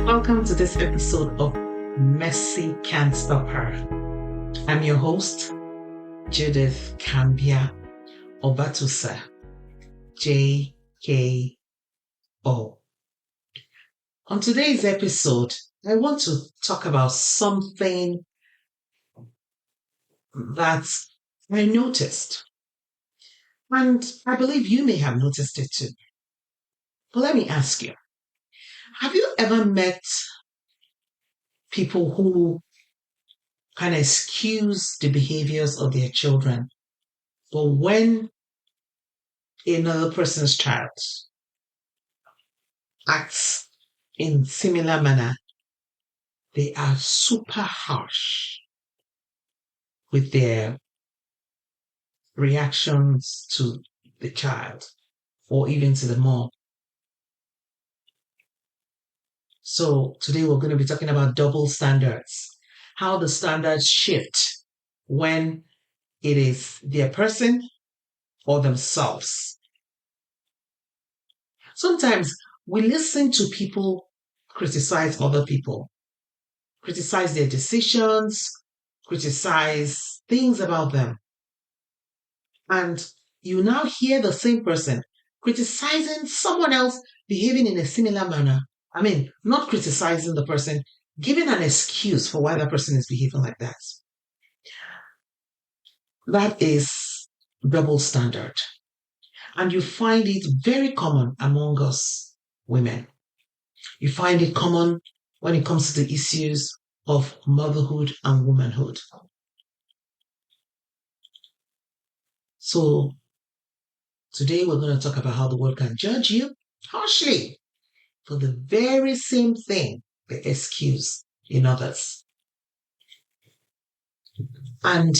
Welcome to this episode of Mercy Can't Stop Her. I'm your host, Judith Kambia Obatusa, JKO. On today's episode, I want to talk about something that I noticed, and I believe you may have noticed it too. But let me ask you, have you ever met people who kind of excuse the behaviors of their children, but when another person's child acts in similar manner, they are super harsh with their reactions to the child or even to the mom? So today we're going to be talking about double standards, how the standards shift when it is their person or themselves. Sometimes we listen to people criticize other people, criticize their decisions, criticize things about them. And you now hear the same person criticizing someone else behaving in a similar manner. I mean, not criticizing the person, giving an excuse for why that person is behaving like that. That is double standard. And you find it very common among us women. You find it common when it comes to the issues of motherhood and womanhood. So today we're going to talk about how the world can judge you harshly for the very same thing they excuse in others. And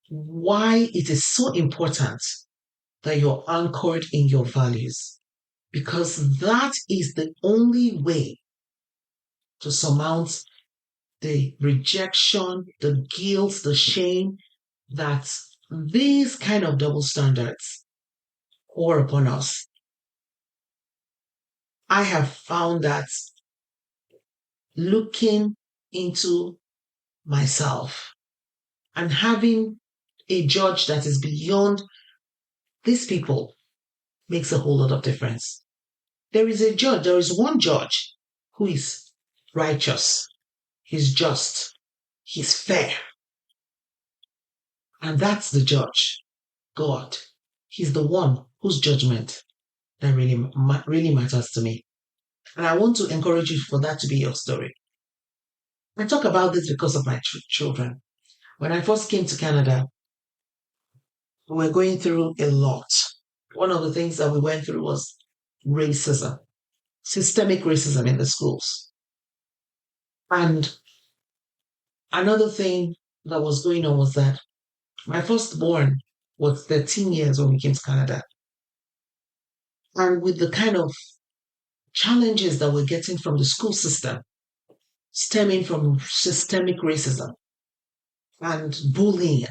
why it is so important that you're anchored in your values. Because that is the only way to surmount the rejection, the guilt, the shame that these kind of double standards pour upon us. I have found that looking into myself and having a judge that is beyond these people makes a whole lot of difference. There is one judge who is righteous, he's just, he's fair. And that's the judge, God. He's the one whose judgment that really matters to me. And I want to encourage you for that to be your story. I talk about this because of my children. When I first came to Canada, we were going through a lot. One of the things that we went through was racism, systemic racism in the schools. And another thing that was going on was that my firstborn was 13 years when we came to Canada. And with the kind of challenges that we're getting from the school system, stemming from systemic racism and bullying.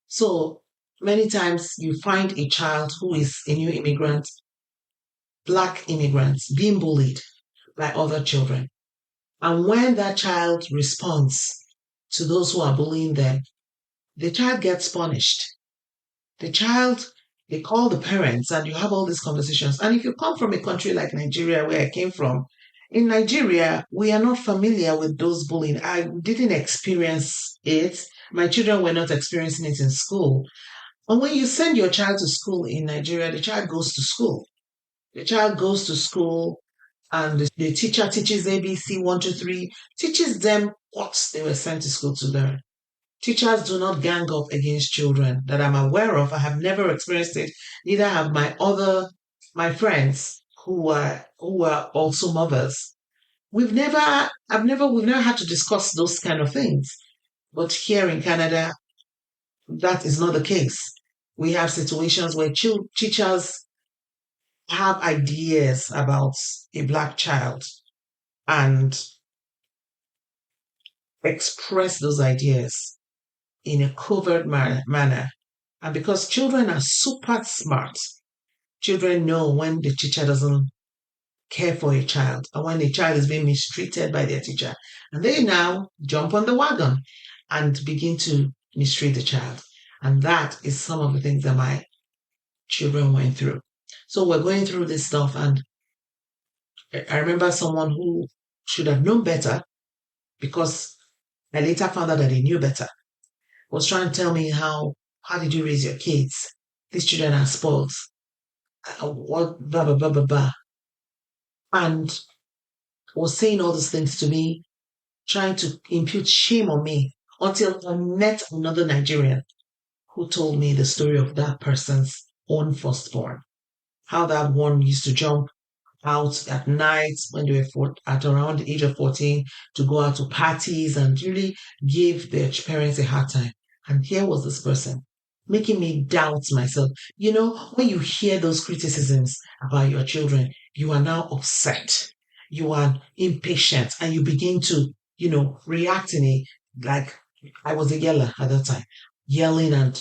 So many times you find a child who is a new immigrant, Black immigrants, being bullied by other children. And when that child responds to those who are bullying them, the child gets punished. The child, they call the parents and you have all these conversations. And if you come from a country like Nigeria, where I came from, in Nigeria, we are not familiar with those bullying. I didn't experience it. My children were not experiencing it in school. And when you send your child to school in Nigeria, the child goes to school. The child goes to school and the teacher teaches ABC 1, 2, 3, teaches them what they were sent to school to learn. Teachers do not gang up against children that I'm aware of. I have never experienced it. Neither have my friends who were also mothers. We've never had to discuss those kind of things. But here in Canada, that is not the case. We have situations where teachers have ideas about a Black child and express those ideas in a covert manner. And because children are super smart, children know when the teacher doesn't care for a child, or when a child is being mistreated by their teacher, and they now jump on the wagon and begin to mistreat the child. And that is some of the things that my children went through. So we're going through this stuff, and I remember someone who should have known better, because I later found out that he knew better, was trying to tell me how did you raise your kids? These children are spoiled. What blah blah blah blah blah. And was saying all these things to me, trying to impute shame on me, until I met another Nigerian who told me the story of that person's own firstborn. How that one used to jump out at night when they were at around the age of 14, to go out to parties and really give their parents a hard time. And here was this person making me doubt myself. You know, when you hear those criticisms about your children, you are now upset. You are impatient, and you begin to, react in a, like, I was a yeller at that time, yelling and,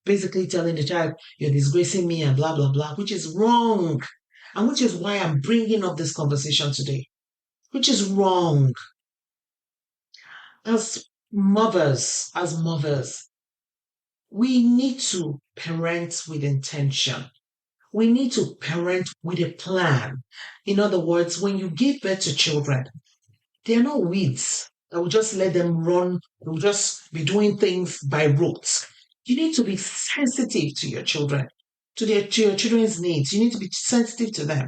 basically telling the child, you're disgracing me and blah, blah, blah, which is wrong. And which is why I'm bringing up this conversation today, which is wrong. As mothers, we need to parent with intention. We need to parent with a plan. In other words, when you give birth to children, they're not weeds that will just let them run, will just be doing things by rote. You need to be sensitive to your children, to your children's needs. You need to be sensitive to them.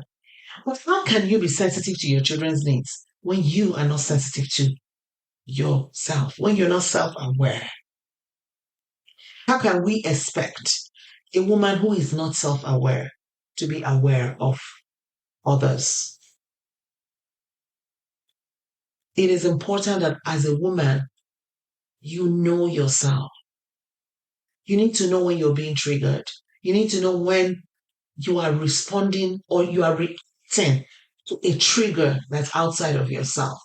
But how can you be sensitive to your children's needs when you are not sensitive to yourself, when you're not self aware? How can we expect a woman who is not self aware to be aware of others? It is important that as a woman, you know yourself. You need to know when you're being triggered. You need to know when you are responding or you are reacting to a trigger that's outside of yourself.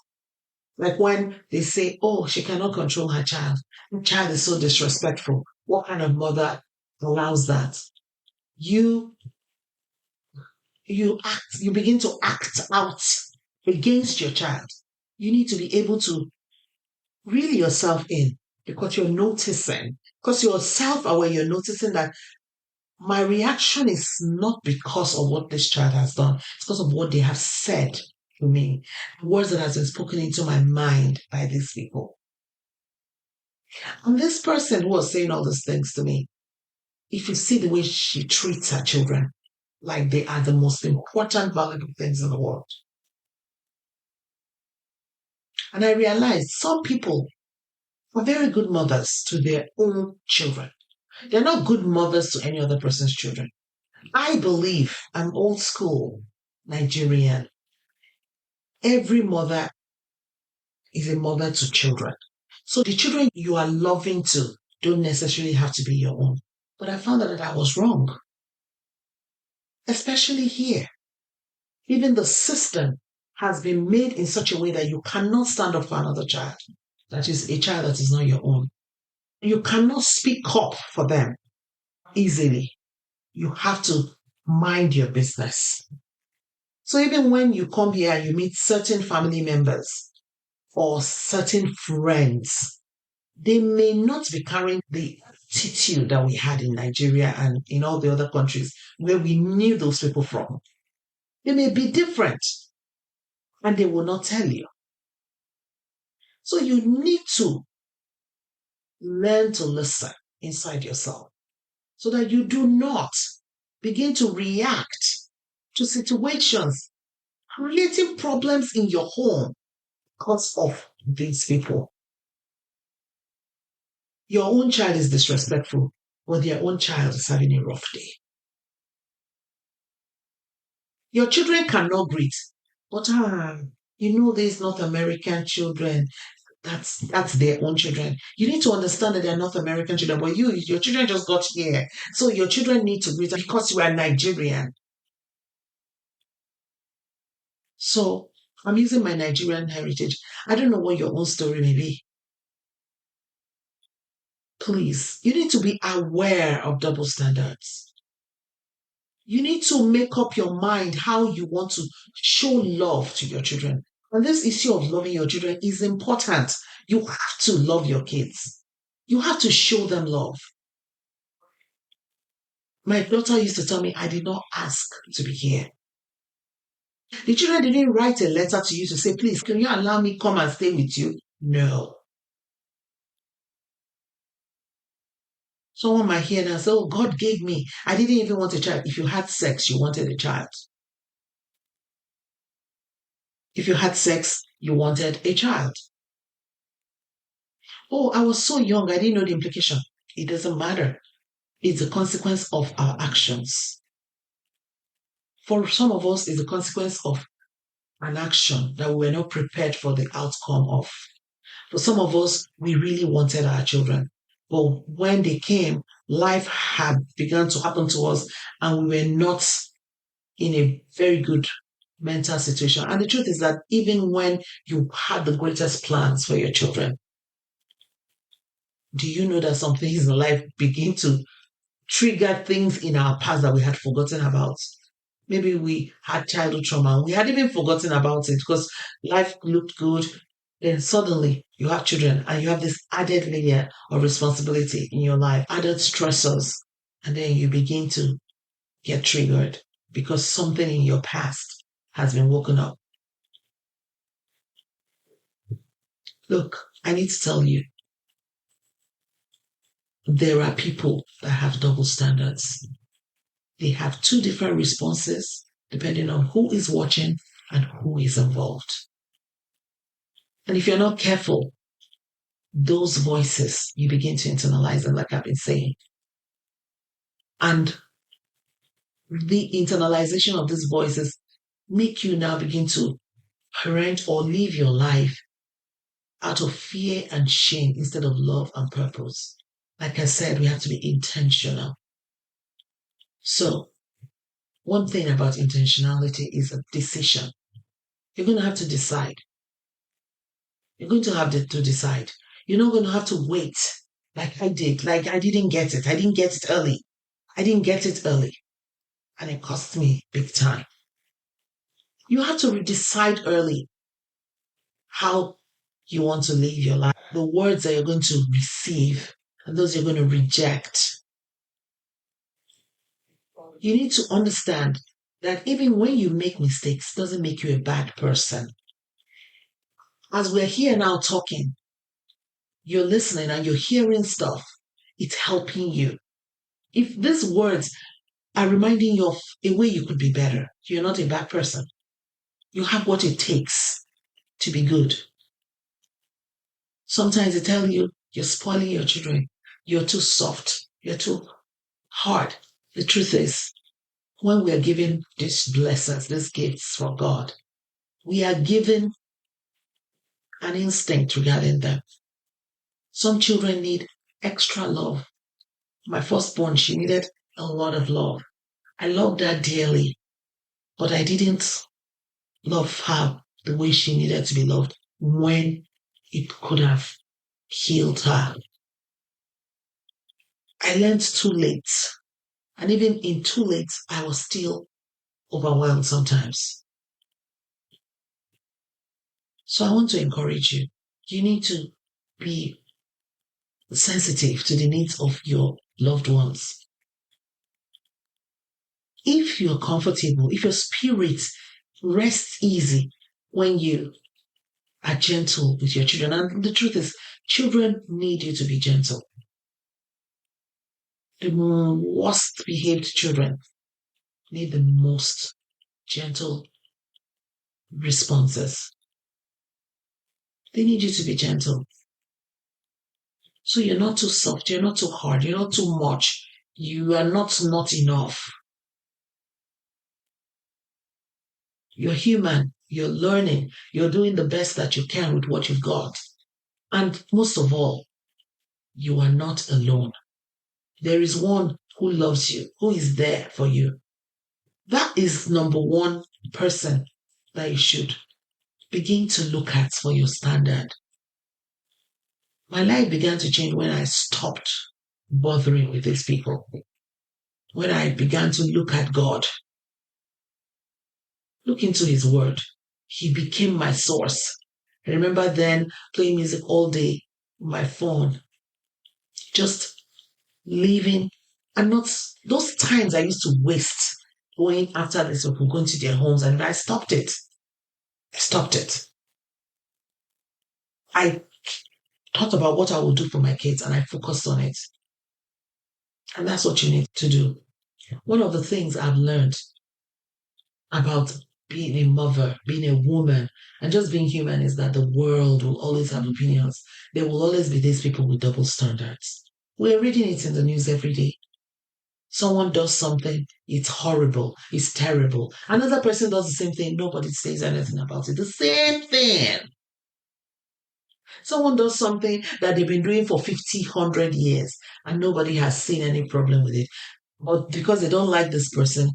Like when they say, oh, she cannot control her child. The child is so disrespectful. What kind of mother allows that? You you begin to act out against your child. You need to be able to reel yourself in, because you're noticing, because you're self-aware, you're noticing that my reaction is not because of what this child has done. It's because of what they have said to me, words that has been spoken into my mind by these people. And this person who was saying all these things to me, if you see the way she treats her children, like they are the most important, valuable things in the world. And I realized some people are very good mothers to their own children. They're not good mothers to any other person's children. I believe, I'm old school Nigerian. Every mother is a mother to children. So the children you are loving to don't necessarily have to be your own. But I found out that I was wrong, especially here. Even the system has been made in such a way that you cannot stand up for another child. That is a child that is not your own. You cannot speak up for them easily. You have to mind your business. So even when you come here and you meet certain family members or certain friends, they may not be carrying the attitude that we had in Nigeria and in all the other countries where we knew those people from. They may be different, and they will not tell you. So you need to learn to listen inside yourself so that you do not begin to react to situations, creating problems in your home because of these people. Your own child is disrespectful, or their own child is having a rough day. Your children cannot greet, but these North American children, that's their own children. You need to understand that they're North American children, but your children just got here. So your children need to greet because you are Nigerian. So I'm using my Nigerian heritage. I don't know what your own story may be. Please, you need to be aware of double standards. You need to make up your mind how you want to show love to your children. And this issue of loving your children is important. You have to love your kids. You have to show them love. My daughter used to tell me, I did not ask to be here. The children didn't write a letter to you to say, please, can you allow me come and stay with you? No. Someone might hear and say, oh, God gave me. I didn't even want a child. If you had sex, you wanted a child. If you had sex, you wanted a child. Oh, I was so young, I didn't know the implication. It doesn't matter. It's a consequence of our actions. For some of us, it's a consequence of an action that we were not prepared for the outcome of. For some of us, we really wanted our children. But when they came, life had begun to happen to us, and we were not in a very good mental situation. And the truth is that even when you had the greatest plans for your children, do you know that some things in life begin to trigger things in our past that we had forgotten about? Maybe we had childhood trauma. We had even forgotten about it because life looked good. Then suddenly you have children and you have this added layer of responsibility in your life, added stressors. And then you begin to get triggered because something in your past has been woken up. Look, I need to tell you, there are people that have double standards. They have two different responses depending on who is watching and who is involved. And if you're not careful, those voices, you begin to internalize them, like I've been saying. And the internalization of these voices make you now begin to parent or live your life out of fear and shame instead of love and purpose. Like I said, we have to be intentional. So, one thing about intentionality is a decision. You're going to have to decide. You're going to have to decide. You're not going to have to wait like I did. Like I didn't get it. I didn't get it early. I didn't get it early. And it cost me big time. You have to decide early how you want to live your life, the words that you're going to receive, and those you're going to reject. You need to understand that even when you make mistakes, doesn't make you a bad person. As we're here now talking, you're listening and you're hearing stuff, it's helping you. If these words are reminding you of a way you could be better, you're not a bad person. You have what it takes to be good. Sometimes they tell you you're spoiling your children, you're too soft, you're too hard. The truth is, when we are given these blessings, these gifts from God, we are given an instinct regarding them. Some children need extra love. My firstborn, she needed a lot of love. I loved her dearly, but I didn't love her the way she needed to be loved when it could have healed her. I learned too late. And even in too late, I was still overwhelmed sometimes. So I want to encourage you. You need to be sensitive to the needs of your loved ones. If you're comfortable, if your spirit rests easy when you are gentle with your children, and the truth is, children need you to be gentle. The worst behaved children need the most gentle responses. They need you to be gentle. So you're not too soft, you're not too hard, you're not too much, you are not enough. You're human, you're learning, you're doing the best that you can with what you've got. And most of all, you are not alone. There is one who loves you, who is there for you. That is number one person that you should begin to look at for your standard. My life began to change when I stopped bothering with these people. when I began to look at God, look into His Word, He became my source. I remember then playing music all day on my phone, just living, and not those times I used to waste going after these people, going to their homes, and I stopped it. I stopped it. I thought about what I would do for my kids and I focused on it. And that's what you need to do. One of the things I've learned about being a mother, being a woman, and just being human is that the world will always have opinions. There will always be these people with double standards. We're reading it in the news every day. Someone does something, it's horrible, it's terrible. Another person does the same thing, nobody says anything about it. The same thing. Someone does something that they've been doing for 50, 100 years, and nobody has seen any problem with it. But because they don't like this person,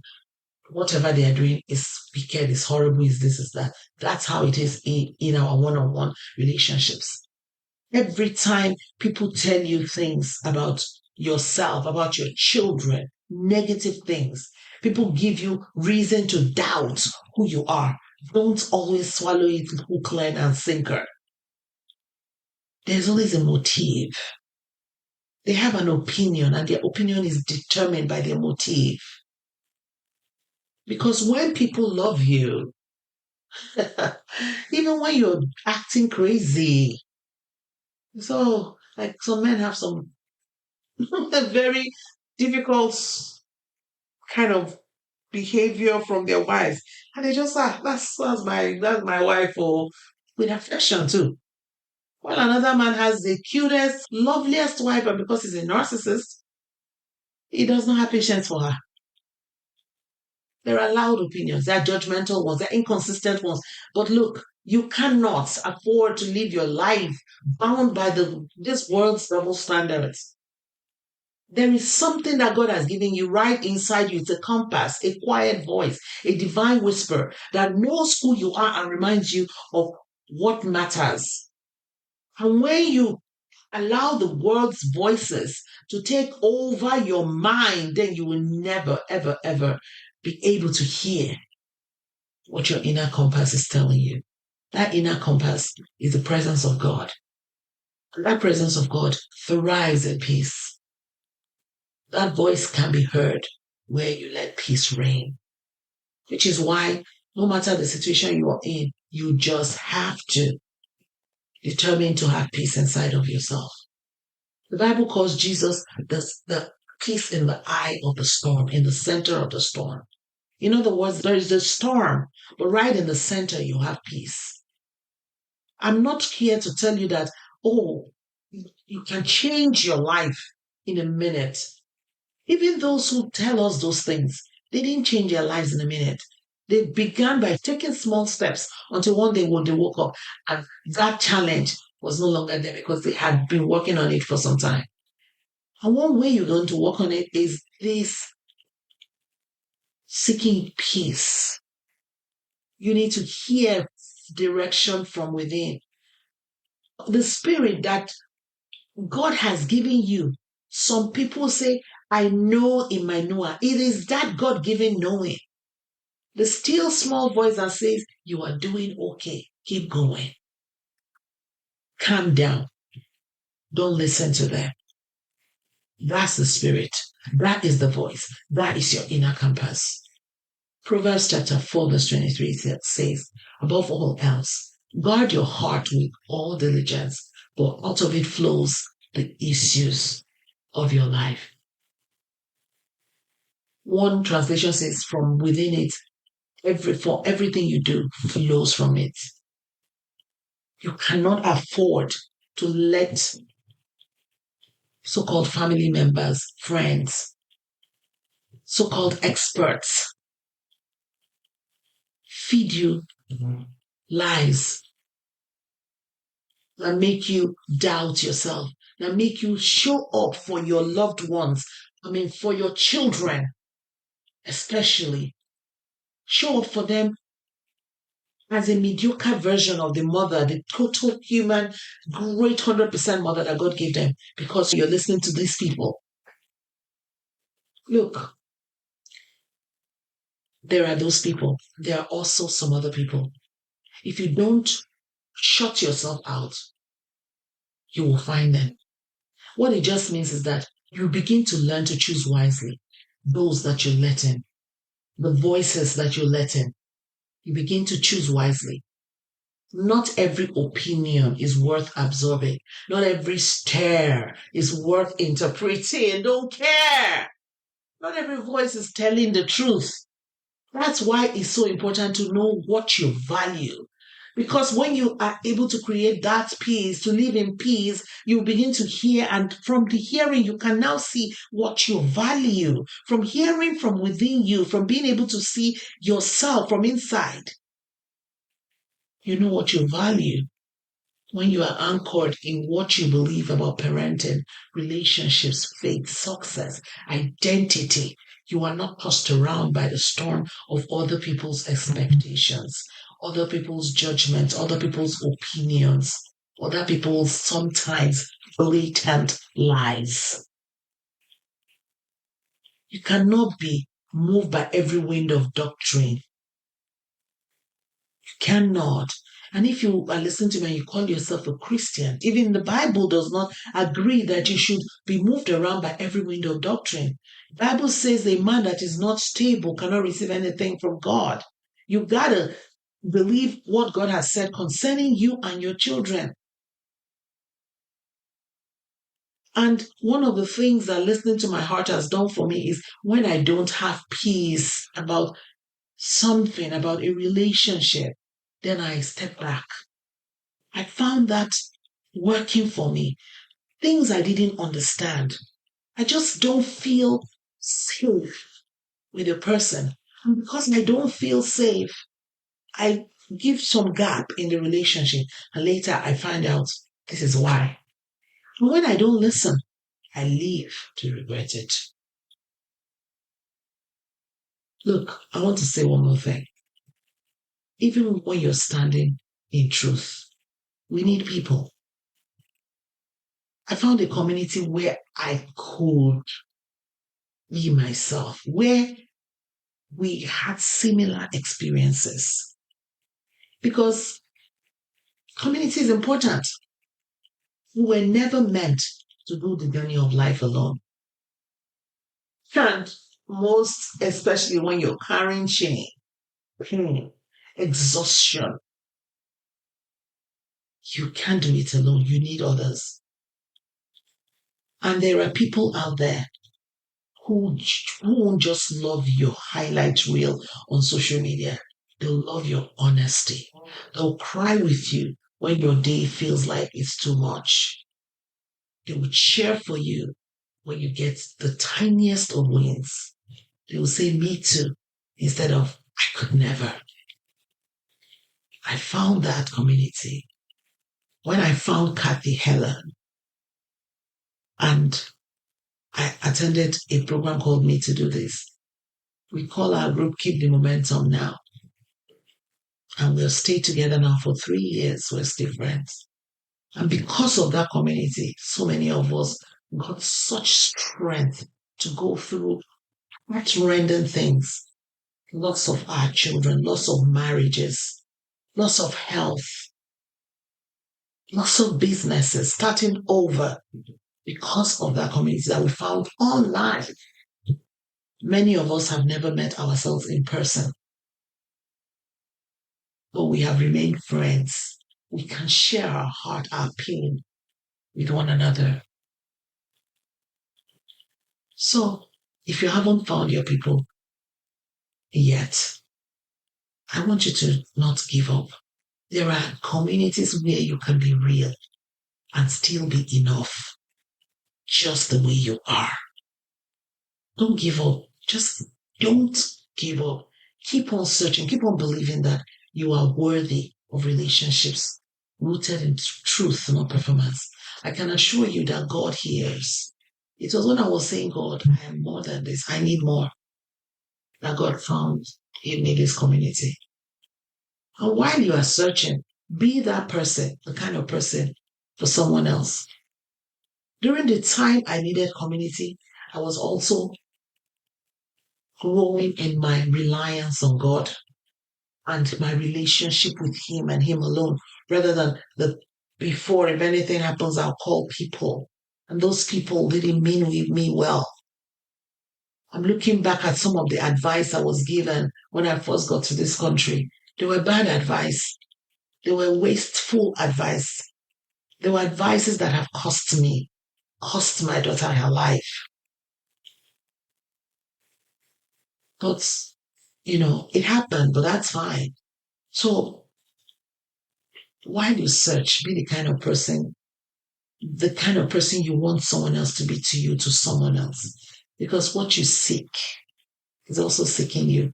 whatever they are doing is wicked, is horrible, is this, is that. That's how it is in our one-on-one relationships. Every time people tell you things about yourself, about your children, negative things, people give you reason to doubt who you are. Don't always swallow it hook, line, and sinker. There's always a motive. They have an opinion, and their opinion is determined by their motive. Because when people love you, even when you're acting crazy, so like some men have some very difficult kind of behavior from their wives, and they just that's my wife, or with affection too. While another man has the cutest, loveliest wife, but because he's a narcissist, he does not have patience for her. There are loud opinions, there are judgmental ones, there are inconsistent ones. But look, you cannot afford to live your life bound by this world's double standards. There is something that God has given you right inside you. It's a compass, a quiet voice, a divine whisper that knows who you are and reminds you of what matters. And when you allow the world's voices to take over your mind, then you will never, ever, ever be able to hear what your inner compass is telling you. That inner compass is the presence of God. And that presence of God thrives in peace. That voice can be heard where you let peace reign, which is why no matter the situation you are in, you just have to determine to have peace inside of yourself. The Bible calls Jesus the peace in the eye of the storm, in the center of the storm. In other words, there is the storm, but right in the center, you have peace. I'm not here to tell you that, oh, you can change your life in a minute. Even those who tell us those things, they didn't change their lives in a minute. They began by taking small steps until one day when they woke up and that challenge was no longer there because they had been working on it for some time. And one way you're going to work on it is this seeking peace. You need to hear direction from within. The spirit that God has given you. Some people say, I know in my knower. It is that God given knowing. The still small voice that says, you are doing okay. Keep going. Calm down. Don't listen to them. That's the spirit. That is the voice. That is your inner compass. Proverbs chapter 4 verse 23 says, above all else, guard your heart with all diligence, for out of it flows the issues of your life. One translation says, from within it, for everything you do flows from it. You cannot afford to let so-called family members, friends, so-called experts feed you lies that make you doubt yourself, that make you show up for your loved ones, for your children, especially. Show up for them as a mediocre version of the mother, the total human, great 100% mother that God gave them, because you're listening to these people. Look, There are those people. There are also some other people. If you don't shut yourself out, you will find them. What it just means is that you begin to learn to choose wisely those that you let in, the voices that you let in. You begin to choose wisely. Not every opinion is worth absorbing. Not every stare is worth interpreting. Don't care. Not every voice is telling the truth. That's why it's so important to know what you value. Because when you are able to create that peace, to live in peace, you begin to hear, and from the hearing, you can now see what you value. From hearing from within you, from being able to see yourself from inside, you know what you value. When you are anchored in what you believe about parenting, relationships, faith, success, identity, you are not tossed around by the storm of other people's expectations, other people's judgments, other people's opinions, other people's sometimes blatant lies. You cannot be moved by every wind of doctrine. You cannot. And if you are listening to me and you call yourself a Christian, even the Bible does not agree that you should be moved around by every wind of doctrine. The Bible says a man that is not stable cannot receive anything from God. You gotta believe what God has said concerning you and your children. And one of the things that listening to my heart has done for me is when I don't have peace about something, about a relationship, then I step back. I found that working for me. Things I didn't understand. I just don't feel safe with a person. And because I don't feel safe, I give some gap in the relationship. And later I find out this is why. And when I don't listen, I leave to regret it. Look, I want to say one more thing. Even when you're standing in truth, we need people. I found a community where I could be myself, where we had similar experiences. Because community is important. We were never meant to do the journey of life alone. And most especially when you're carrying shame, pain, exhaustion, you can't do it alone. You need others. And there are people out there who won't just love your highlight reel on social media. They'll love your honesty. They'll cry with you when your day feels like it's too much. They will cheer for you when you get the tiniest of wins. They will say, me too, instead of, I could never. I found that community when I found Kathy Helen, and I attended a program called Me to Do This. We call our group Keep the Momentum Now. And we'll stay together now for 3 years. We're still friends. And because of that community, so many of us got such strength to go through heart-rending things. Lots of our children, lots of marriages, lots of health, lots of businesses starting over because of that community that we found online. Many of us have never met ourselves in person, but we have remained friends. We can share our heart, our pain with one another. So, if you haven't found your people yet, I want you to not give up. There are communities where you can be real and still be enough, just the way you are. Don't give up. Just don't give up. Keep on searching. Keep on believing that you are worthy of relationships rooted in truth, not performance. I can assure you that God hears. It was when I was saying, God, I am more than this. I need more. That God found in me this community. And while you are searching, be that person, the kind of person for someone else. During the time I needed community, I was also growing in my reliance on God and my relationship with Him and Him alone, rather than the before, if anything happens, I'll call people. And those people didn't mean with me well. I'm looking back at some of the advice I was given when I first got to this country. They were bad advice. They were wasteful advice. They were advices that have cost me, cost my daughter her life. But, it happened, but that's fine. So while you search, be the kind of person you want someone else to be to you, to someone else. Because what you seek is also seeking you.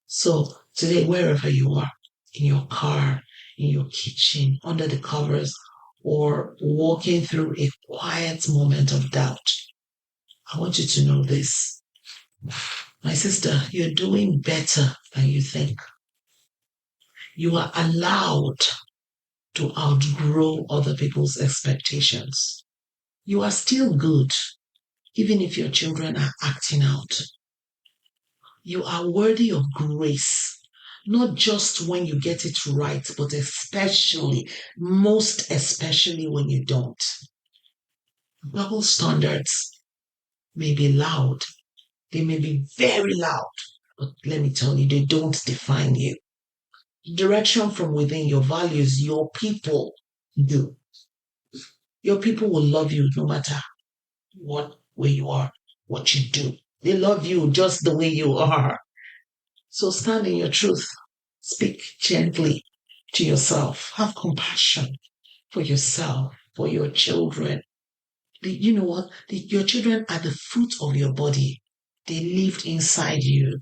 So today, wherever you are, in your car, in your kitchen, under the covers, or walking through a quiet moment of doubt, I want you to know this. My sister, you're doing better than you think. You are allowed to outgrow other people's expectations. You are still good, even if your children are acting out. You are worthy of grace, not just when you get it right, but most especially when you don't. Double standards may be loud. They may be very loud, but let me tell you, they don't define you. Direction from within, your values, your people do. Your people will love you no matter where you are, what you do. They love you just the way you are. So stand in your truth. Speak gently to yourself. Have compassion for yourself, for your children. You know what? Your children are the fruit of your body. They lived inside you.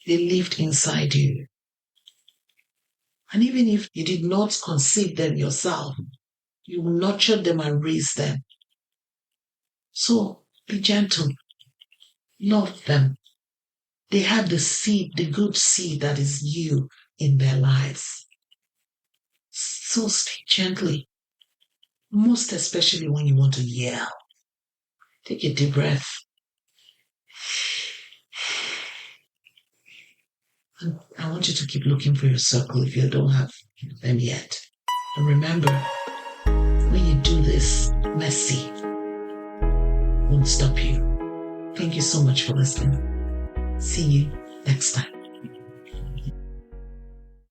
They lived inside you. And even if you did not conceive them yourself, you nurtured them and raised them. So be gentle. Love them. They have the seed, the good seed that is you in their lives. So speak gently. Most especially when you want to yell. Take a deep breath. And I want you to keep looking for your circle if you don't have them yet. And remember, when you do this, mercy won't stop you. Thank you so much for listening. See you next time.